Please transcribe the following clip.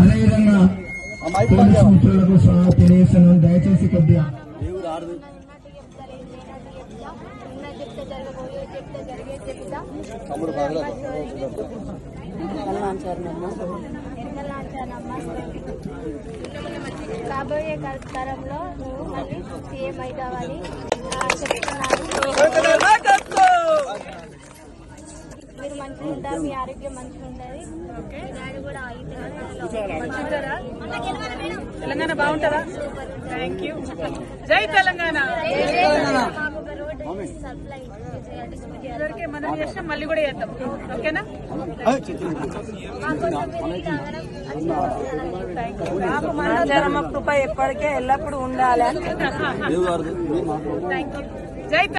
అదేవిధంగా పోలీసు మిత్రులకు సహా తెలియజేస్తున్నాను. దయచేసి కొద్దిగా రాబోయే తరంలో నువ్వు మళ్ళీ సీఎం అవుతావని చెప్తున్నాను. మీరు మంచిగా ఉంటారు, మీ ఆరోగ్యం మంచిగా ఉంటుంది. డాడీ కూడా తెలంగాణ బాగుంటుందా? Thank you. జై తెలంగాణ. మనం చేసినాం, మళ్ళీ కూడా చేద్దాం. ఓకేనా? రాజారామ కృప ఎప్పటికే ఎల్లప్పుడూ ఉండాలి. Thank you. జై